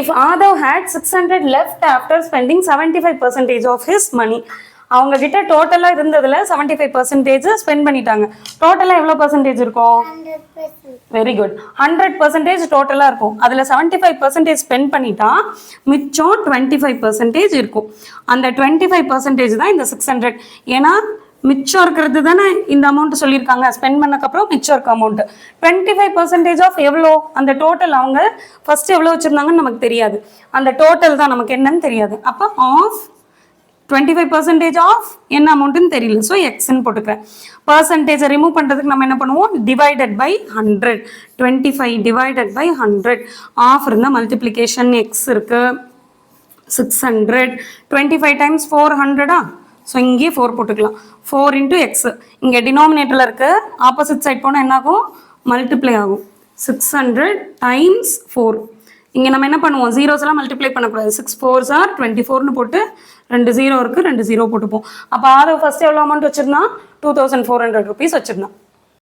If Adav had 600 left after spending 75% of his money. அவங்க கிட்ட டோட்டலா இருந்ததுல 75% ஸ்பெண்ட் பண்ணிட்டாங்க. டோட்டலா எவ்வளவு பர்சன்டேஜ் இருக்கும்? 100%. Very good. 100% டோட்டலா இருக்கும். அதுல 75% ஸ்பெண்ட் பண்ணிட்டா மிச்சம் 25% இருக்கும். அந்த 25% தான் இந்த 600. ஏன்னா மிச்சம் இருக்கிறது தானே இந்த அமௌண்ட் சொல்லியிருக்காங்க. ஸ்பெண்ட் பண்ணக்கப்புறம் மிச்சம் இருக்க அமௌண்ட் 25% ஆஃப் எவ்வளோ? அந்த டோட்டல் அவங்க ஃபர்ஸ்ட் எவ்வளோ வச்சுருந்தாங்கன்னு நமக்கு தெரியாது. அந்த டோட்டல் தான் நமக்கு என்னன்னு தெரியாது. அப்போ ஆஃப் 25% ஆஃப் என்ன அமௌண்ட்டுன்னு தெரியல. ஸோ எக்ஸ்ன்னு போட்டுக்கிறேன். பர்சன்டேஜை ரிமூவ் பண்ணுறதுக்கு நம்ம என்ன பண்ணுவோம்? Divided by 100. 25 divided by 100. Off இருந்தால் மல்டிப்ளிகேஷன் எக்ஸ் இருக்கு 600. 25 டைம்ஸ் 400. ஸோ இங்கே 4 போட்டுக்கலாம். 4 இன்ட்டு எக்ஸ். இங்கே டினாமினேட்டரில் இருக்க ஆப்போசிட் சைட் போனால் என்ன ஆகும்? மல்டிப்ளை ஆகும். 600 டைம்ஸ் 4. இங்கே நம்ம என்ன பண்ணுவோம்? ஜீரோஸ் எல்லாம் மல்டிப்ளை பண்ணக்கூடாது. 6 4s are 24ன்னு போட்டு 2 0 இருக்குது, 2 0 போட்டுப்போம். அப்போ ஆதவ் ஃபர்ஸ்ட் எவ்வளோ அமௌண்ட் வச்சிருந்தான்? 2400 rupees வச்சிருந்தான்.